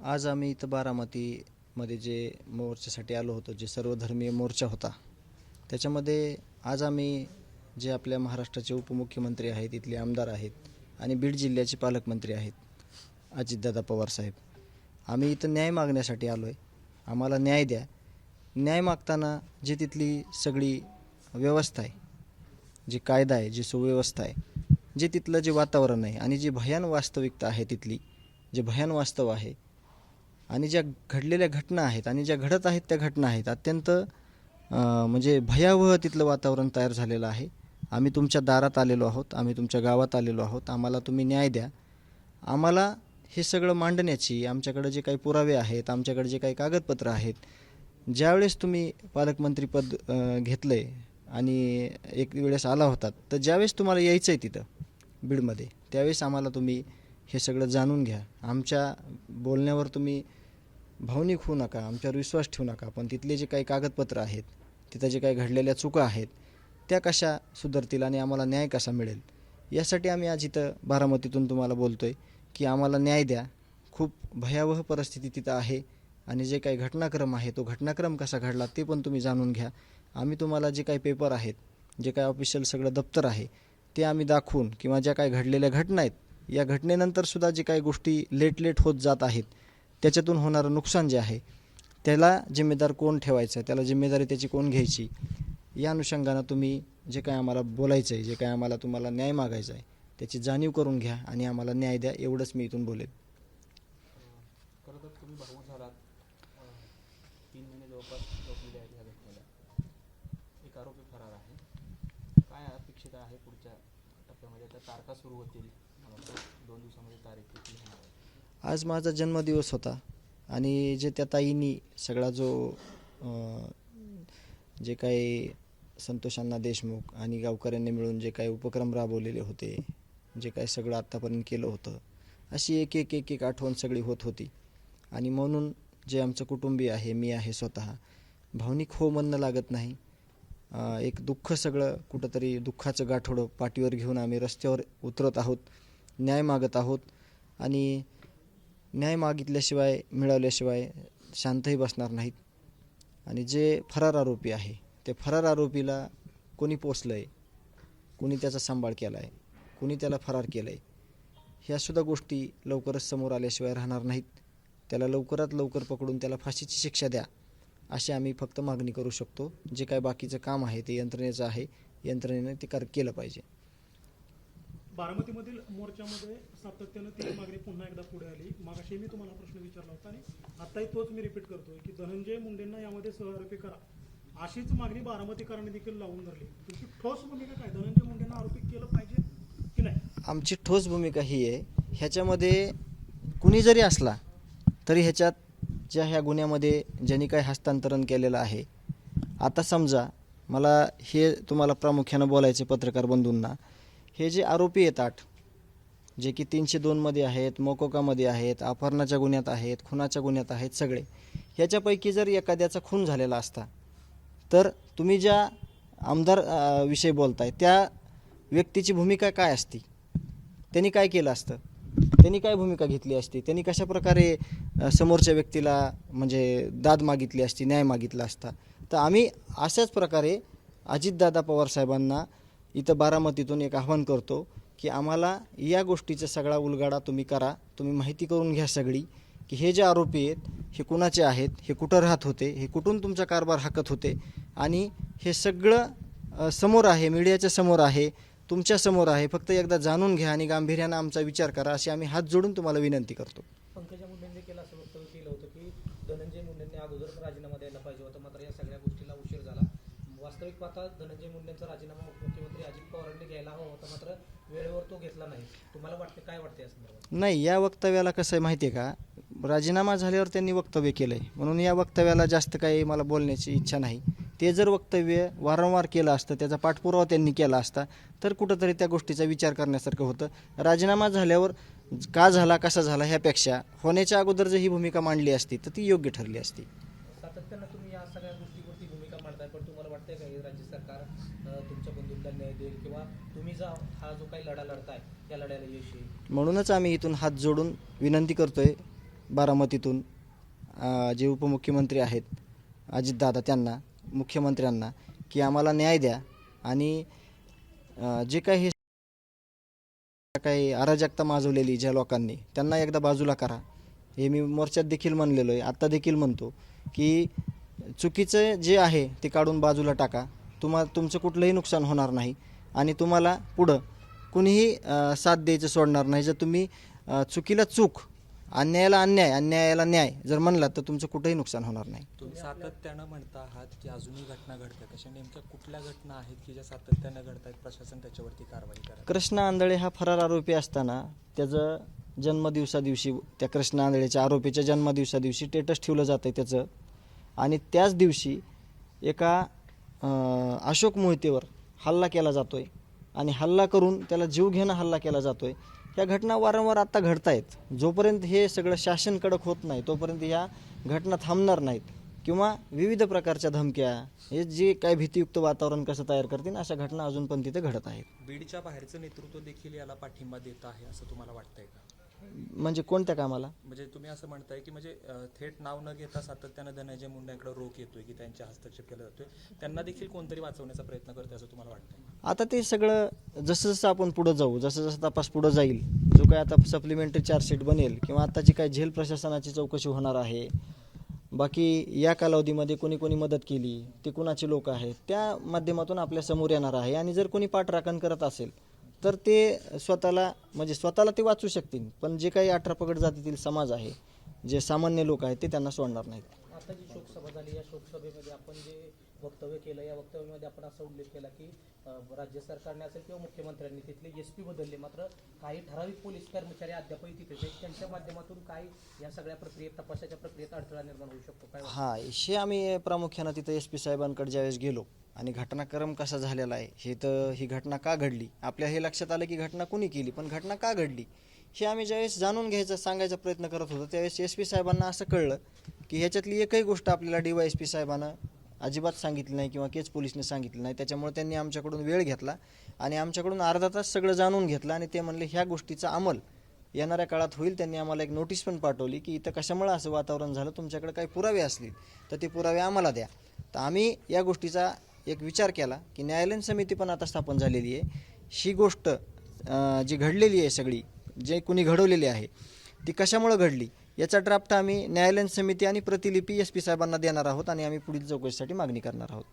आज आम्ही इथं बारामतीमध्ये जे मोर्चासाठी आलो होतो, जे सर्वधर्मीय मोर्चा होता, त्याच्यामध्ये आज आम्ही जे आपल्या महाराष्ट्राचे उपमुख्यमंत्री आहेत, इथले आमदार आहेत आणि बीड जिल्ह्याचे पालकमंत्री आहेत अजितदादा पवार साहेब, आम्ही इथं न्याय मागण्यासाठी आलो आहे. आम्हाला न्याय द्या. न्याय मागताना जी तिथली सगळी व्यवस्था आहे, जी कायदा आहे, जी सुव्यवस्था आहे, जे तिथलं जे वातावरण आहे आणि जी भयान वास्तविकता आहे, तिथली जे भयान वास्तव आहे आणि ज्या घडलेल्या घटना आहेत आणि ज्या घडत आहेत त्या घटना आहेत, अत्यंत म्हणजे भयावह तिथलं वातावरण तयार झालेलं आहे. आम्ही तुमच्या दारात आलेलो आहोत, आम्ही तुमच्या गावात आलेलो आहोत. आम्हाला तुम्ही न्याय द्या. आम्हाला हे सगळं मांडण्याची, आमच्याकडे जे काही पुरावे आहेत, आमच्याकडे जे काही कागदपत्र आहेत, ज्यावेळेस तुम्ही पालकमंत्रीपद घेतलं आहे आणि एक वेळेस आला होतात, तर ज्यावेळेस तुम्हाला यायचं आहे तिथं बीडमध्ये, त्यावेळेस आम्हाला तुम्ही हे सगळं जाणून घ्या. आमच्या बोलण्यावर तुम्ही भावनिक होऊ नका, आमच्यावर विश्वास ठेवू नका. पण तिथले जे काही कागदपत्र आहेत, तिथं जे काही घडलेल्या चुका आहेत, त्या कशा सुधारतील आणि आम्हाला न्याय कसा मिळेल, यासाठी आम्ही आज इथं बारामतीतून तुम्हाला बोलतो आहे की आम्हाला न्याय द्या. खूप भयावह परिस्थिती तिथं आहे आणि जे काही घटनाक्रम आहे, तो घटनाक्रम कसा घडला ते पण तुम्ही जाणून घ्या. आम्ही तुम्हाला जे काही पेपर आहेत, जे काही ऑफिशियल सगळं दप्तर आहे, ते आम्ही दाखवून किंवा ज्या काही घडलेल्या घटना आहेत, या घटनेनंतरसुद्धा जे काही गोष्टी लेट होत जात आहेत, त्याच्यातून होणारं नुकसान जे आहे, त्याला जिम्मेदार कोण ठेवायचं, त्याला जिम्मेदारी त्याची कोण घ्यायची, या अनुषंगानं तुम्ही जे काय आम्हाला बोलायचं आहे, जे काय आम्हाला तुम्हाला न्याय मागायचा आहे, त्याची जाणीव करून घ्या आणि आम्हाला न्याय द्या. एवढंच मी इथून बोलेन. खरं तर तुम्ही भावूक झालात. 3 महिने जवळपास रोखलेले आहेत ह्या घटनेला. एक आरोपी फरार आहे. काय अपेक्षित आहे पुढच्या टप्प्यामध्ये? आता तारखा सुरू होतील, 2 दिवसामध्ये तारीख किती होणार आहे? आज माझा जन्मदिवस होता आणि जे त्या ताईंनी सगळा जो जे काही संतोष अण्णा देशमुख आणि गावकऱ्यांनी मिळून जे काही उपक्रम राबवलेले होते, जे काही सगळं आत्तापर्यंत केलं होतं, अशी एक आठवण सगळी होत होती. आणि म्हणून जे आमचं कुटुंबीय आहे, मी आहे स्वतः, भावनिक हो म्हणणं लागत नाही. एक दुःख, सगळं कुठंतरी दुःखाचं गाठोडं पाठीवर घेऊन आम्ही रस्त्यावर उतरत आहोत, न्याय मागत आहोत. आणि न्याय मागितल्याशिवाय, मिळवल्याशिवाय शांतही बसणार नाहीत. आणि जे फरार आरोपी आहे, ते फरार आरोपीला कोणी पोसलं आहे, कोणी त्याचा सांभाळ केला आहे, कोणी त्याला फरार केलं आहे, ह्यासुद्धा गोष्टी लवकरच समोर आल्याशिवाय राहणार नाहीत. त्याला लवकरात लवकर पकडून त्याला फाशीची शिक्षा द्या, अशी आम्ही फक्त मागणी करू शकतो. जे काय बाकीचं काम आहे ते यंत्रणेचं आहे, यंत्रणेने ते केलं पाहिजे. बारामतीमधील मोर्चामध्ये सातत्यानं ती मागणी पुन्हा एकदा पुढे आली. मागाशी मी तुम्हाला प्रश्न विचारला होता आणि आताही तोच मी रिपीट करतोय की धनंजय मुंडेंना यामध्ये सहआरोपी करा, अशीच मागणी बारामतीकरांनी देखील लावून धरली. तुमची ठोस भूमिका काय? धनंजय मुंडेंना आरोपी केलं पाहिजे की नाही? आमची ठोस भूमिका ही आहे, ह्याच्यामध्ये कुणी जरी असला तरी ह्याच्यात ह्या गुन्ह्यामध्ये ज्यांनी काही हस्तांतरण केलेलं आहे, आता समजा मला हे तुम्हाला प्रामुख्यानं बोलायचे पत्रकार बंधूंना, हे जे आरोपी आहेत 8, जे की 302 मध्ये आहेत, मोकोकामध्ये आहेत, अपहरणाच्या गुन्ह्यात आहेत, खुनाच्या गुन्ह्यात आहेत, सगळे ह्याच्यापैकी जर एखाद्याचा खून झालेला असता, तर तुम्ही ज्या आमदार विषयी बोलताय त्या व्यक्तीची भूमिका काय असती, त्यांनी काय केलं असतं, त्यांनी काय भूमिका घेतली असती, त्यांनी कशा प्रकारे समोरच्या व्यक्तीला म्हणजे दाद मागितली असती, न्याय मागितला असता. तर आम्ही अशाच प्रकारे अजितदादा पवार साहेबांना इथं बारामतीतून एक आव्हान करतो की आम्हाला या गोष्टीचा सगळा उलगडा तुम्ही करा, तुम्ही माहिती करून घ्या सगळी, की हे जे आरोपी आहेत हे कुणाचे आहेत, हे कुठं राहत होते, हे कुठून तुमचा कारभार हाकत होते, आणि हे सगळं समोर आहे, मीडियाच्या समोर आहे, तुमच्या समोर आहे. फक्त एकदा जाणून घ्या आणि गांभीर्यानं आमचा विचार करा, अशी आम्ही हात जोडून तुम्हाला विनंती करतो. पंकजा मुंडेंनी केलं असं वक्तव्य केलं होतं की धनंजय मुंडेंनी अगोदर राजीनामा द्यायला पाहिजे होता, मात्र या सगळ्या गोष्टीला उशीर झाला. वास्तविक पाहता धनंजय मुंडेंचा राजीनामा मुख्यमंत्री अजित पवारांनी घ्यायला हवा होता, मात्र वेळेवर तो घेतला नाही. तुम्हाला वाटते, काय वाटते या संदर्भात? नाही, या वक्तव्याला कसं आहे माहिती आहे का, राजीनामा झाल्यावर त्यांनी वक्तव्य केलं आहे, म्हणून या वक्तव्याला जास्त काही मला बोलण्याची इच्छा नाही. ते जर वक्तव्य वारंवार केलं असतं, त्याचा पाठपुरावा त्यांनी केला असता, तर कुठंतरी त्या गोष्टीचा विचार करण्यासारखं होतं. राजीनामा झाल्यावर का झाला, कसा झाला, ह्यापेक्षा होण्याच्या अगोदर जर ही भूमिका मांडली असती तर ती योग्य ठरली असती. सातत्यानं तुम्ही या सगळ्या गोष्टीवरती भूमिका मांडताय, पण तुम्हाला वाटतंय का हे राज्य सरकार तुमच्या बंधूंना न्याय देईल, किंवा तुम्ही हा जो काही लढा लढताय या लढ्याला यश येईल? म्हणूनच आम्ही इथून हात जोडून विनंती करतोय, बारामतीतून जे उपमुख्यमंत्री आहेत अजितदादा त्यांना, मुख्यमंत्र्यांना, की आम्हाला न्याय द्या आणि जे काही अराजकता माजवलेली ज्या लोकांनी त्यांना एकदा बाजूला करा. हे मी मोर्चात देखील म्हणलेलो आहे, आत्ता देखील म्हणतो की चुकीचं जे आहे ते काढून बाजूला टाका. तुमचं कुठलंही नुकसान होणार नाही आणि तुम्हाला पुढं कुणीही साथ द्यायचं सोडणार नाही. जर तुम्ही चुकीला चूक, अन्यायाला अन्याय, अन्यायाला न्याय जर म्हणलात तर तुमचं कुठंही नुकसान होणार नाही. तुम्ही सातत्यानं म्हणता आहात की अजूनही घटना घडतात, अशा नेमक्या कुठल्या घटना आहेत की ज्या सातत्यानं घडत आहेत, प्रशासन त्याच्यावरती कारवाई करा? कृष्णा आंधळे हा फरार आरोपी असताना त्याचं जन्मदिवसादिवशी, त्या कृष्णा आंधळेच्या आरोपीच्या जन्मदिवसादिवशी स्टेटस ठेवलं जातं आहे त्याचं, आणि त्याच दिवशी एका अशोक मोहितेवर हल्ला केला जातो आहे आणि हल्ला करून त्याला जीव घेणं हल्ला केला जातो आहे. ह्या घटना वारंवार आत्ता घडत आहेत. जोपर्यंत हे सगळं शासन कडक होत नाही तोपर्यंत ह्या घटना थांबणार नाहीत किंवा विविध प्रकारच्या धमक्या, हे जे काय भीतीयुक्त वातावरण कसं तयार करतील, अशा घटना अजून पण तिथे घडत आहेत. बीडच्या बाहेरचं नेतृत्व देखील याला पाठिंबा देत आहे असं तुम्हाला वाटतंय का? म्हणजे कोणत्या कामाला? म्हणजे तुम्ही असं म्हणताय की म्हणजे थेट नाव न घेता सातत्यानं धनंजय मुंडेंकडे रोख येतोय की त्यांच्या हस्तक्षेप केला जातोय, त्यांना देखील कोणतरी वाचवण्याचा प्रयत्न करतोय असं तुम्हाला वाटतंय? आता ते सगळं जसं जसं आपण पुढं जाऊ, जसं जसं तपास पुढं जाईल, जो काय आता सप्लिमेंटरी चार्जशीट बनेल किंवा आता जी काय झेल प्रशासनाची चौकशी होणार आहे, बाकी या कालावधीमध्ये कोणी कोणी मदत केली, ते कुणाचे लोक आहेत, त्या माध्यमातून आपल्या समोर येणार आहे. आणि जर कोणी पाठराखण करत असेल तर ते स्वतःला ते वाचू शकतील, पण जे काही 18 पगड जातीतील समाज आहे, जे सामान्य लोक आहेत, ते त्यांना सोडणार नाहीत. आता जी शोकसभा झाली, या शोकसभेमध्ये आपण जे वक्तव्य केलं, या वक्तव्यामध्ये आपण असा उल्लेख केला की राज्य सरकारने असेल किंवा मुख्यमंत्र्यांनी तिथले SP बदलले, मात्र काही ठराविक पोलीस कर्मचारी अद्यापही तिथे आहेत. त्यांच्या माध्यमातून काय या सगळ्या प्रक्रियेत, तपासाच्या प्रक्रियेत अडथळा निर्माण होऊ शकतो काय? हां, हे आम्ही प्रामुख्यानं तिथं SP साहेबांकडे ज्यावेळेस गेलो आणि घटनाक्रम कसा झालेला आहे, ही घटना का घडली, आपल्या हे लक्षात आलं की घटना कुणी केली, पण घटना का घडली हे आम्ही ज्यावेळेस जाणून घ्यायचं, सांगायचा प्रयत्न करत होतो, त्यावेळेस SP साहेबांना असं कळलं की ह्याच्यातली एकही गोष्ट आपल्याला DYSP साहेबांना अजिबात सांगितली नाही किंवा केज पोलिसने सांगितलं नाही. त्याच्यामुळे त्यांनी आमच्याकडून वेळ घेतला आणि आमच्याकडून अर्धा तास सगळं जाणून घेतलं आणि ते म्हणले ह्या गोष्टीचा अंमल येणाऱ्या काळात होईल. त्यांनी आम्हाला एक नोटीस पण पाठवली की इथं कशामुळे असं वातावरण झालं, तुमच्याकडे काही पुरावे असतील तर ते पुरावे आम्हाला द्या. तर आम्ही या गोष्टीचा एक विचार केला की न्यायालयीन समिती पण आता स्थापन झालेली आहे. ही गोष्ट जी घडलेली आहे सगळी, जे कुणी घडवलेली आहे ती कशामुळे घडली याचा ड्राफ्ट आम्ही न्यायालयीन समिती आणि प्रतिलिपी SP साहेबांना देणार आहोत आणि आम्ही पुढील चौकशीसाठी मागणी करणार आहोत.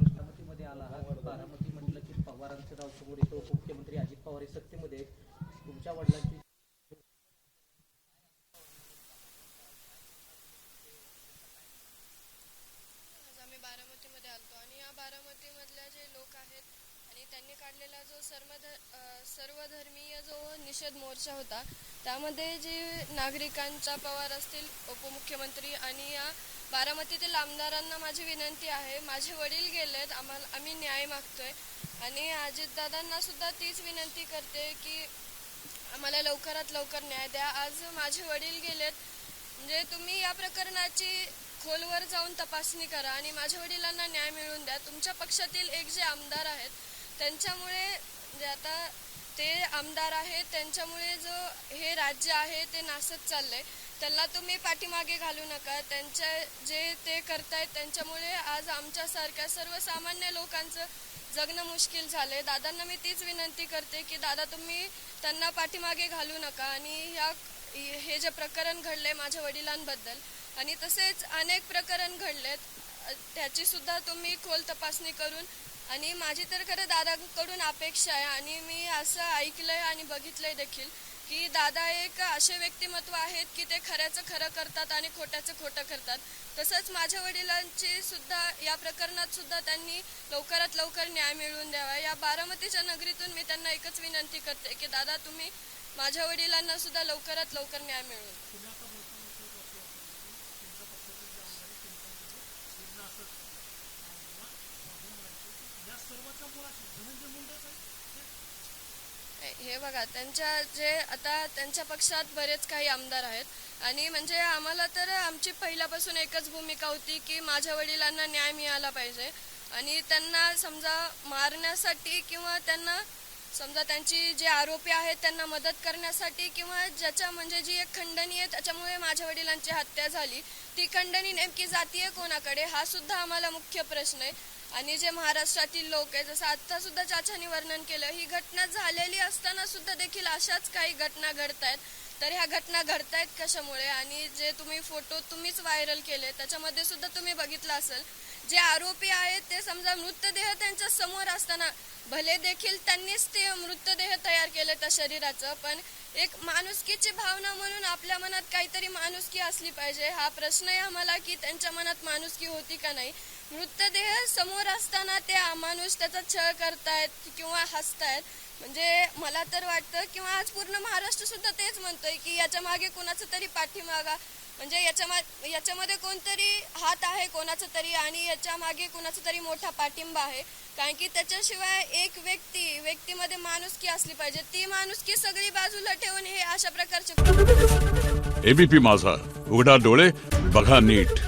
बारामतीमध्ये आला आहात, बारामती म्हटलं की पवारांचं नाव समोर येतं, उपमुख्यमंत्री अजित पवार हे सत्तेमध्ये आहेत. तुमच्या वडिलांची आम्ही बारामतीमध्ये आलतो आणि या बारामतीमधल्या जे लोक आहेत आणि त्यांनी काढलेला जो सर्वधर्मीय जो निषेध मोर्चा होता, त्यामध्ये जे नागरिकांचा, पवार असतील, उपमुख्यमंत्री आणि या बारामतीतील आमदारांना माझी विनंती आहे, माझे वडील गेलेत, आम्ही न्याय मागतोय आणि अजितदादांना सुद्धा तीच विनंती करते की आम्हाला लवकरात लवकर न्याय द्या. आज माझे वडील गेलेत, म्हणजे तुम्ही या प्रकरणाची खोलवर जाऊन तपासणी करा आणि माझ्या वडिलांना न्याय मिळवून द्या. तुमच्या पक्षातील एक जे आमदार आहेत त्यांच्यामुळे, जे आता ते आमदार आहेत त्यांच्यामुळे जो हे राज्य आहे ते नासत चाललंय, त्याला तुम्ही पाठीमागे घालू नका. त्यांच्या जे ते करतायत त्यांच्यामुळे आज आमच्यासारख्या सर्वसामान्य लोकांचं जगणं मुश्किल झालंय. दादांना मी तीच विनंती करते की दादा तुम्ही त्यांना पाठीमागे घालू नका आणि हे जे प्रकरण घडलंय माझ्या वडिलांबद्दल आणि तसेच अनेक प्रकरण घडलेत, त्याची सुद्धा तुम्ही खोल तपासणी करून, आणि माझी तर खरं दादाकडून अपेक्षा आहे आणि मी असं ऐकलंय आणि बघितलंय देखील की दादा एक असे व्यक्तिमत्व आहेत की ते खऱ्याचं खरं करतात आणि खोट्याचं खोटं करतात. तसंच माझ्या वडिलांची सुद्धा या प्रकरणात सुद्धा त्यांनी लवकरात लवकर न्याय मिळवून द्यावा. या बारामतीच्या नगरीतून मी त्यांना एकच विनंती करते की दादा तुम्ही माझ्या वडिलांना सुद्धा लवकरात लवकर न्याय मिळवून. हे बघा, त्यांच्या पक्षात बरेच काही आमदार आहेत आणि म्हणजे आम्हाला तर आमची पहिल्यापासून एकच भूमिका होती की माझ्या वडिलांना न्याय मिळाला पाहिजे आणि त्यांना समजा मारण्यासाठी किंवा त्यांना समजा त्यांची जे आरोपी आहेत त्यांना मदत करण्यासाठी, किंवा ज्याच्या म्हणजे जी एक खंडणी आहे त्याच्यामुळे माझ्या वडिलांची हत्या झाली, ती खंडणी नेमकी जातीये कोणाकडे, हा सुद्धा आम्हाला मुख्य प्रश्न आहे. आणि जे महाराष्ट्रातील लोक आहे, जसं आता सुद्धा चाचांनी वर्णन केलं, ही घटना झालेली असताना सुद्धा देखील अशाच काही घटना घडतायत. तर ह्या घटना घडतायत कशामुळे? आणि जे तुम्ही फोटो तुम्हीच व्हायरल केले त्याच्यामध्ये सुद्धा तुम्ही बघितलं असेल, जे आरोपी आहेत ते समजा मृतदेह त्यांच्या समोर असताना, भले देखील त्यांनीच ते मृतदेह तयार केले त्या शरीराचं, पण एक माणुसकीची भावना म्हणून आपल्या मनात काहीतरी माणुसकी असली पाहिजे. हा प्रश्न आहे आम्हाला की त्यांच्या मनात माणुसकी होती का नाही. मृतदेह समोर असताना ते अमानुष त्याचा छळ करतायत किंवा हसतायत. म्हणजे मला तर वाटतं किंवा आज पूर्ण महाराष्ट्र सुद्धा तेच म्हणतोय की याच्या मागे कोणाचा तरी पाठीमागा, म्हणजे याच्यामध्ये कोणतरी हात आहे कोणाचा तरी, आणि याच्या मागे कोणाचा तरी मोठा पाठिंबा आहे. कारण की त्याच्याशिवाय एक व्यक्तीमध्ये माणुसकी असली पाहिजे. ती माणुसकी सगळी बाजूला ठेवून हे अशा प्रकारचे एबीपी माझा, उघडा डोळे बघा नीट.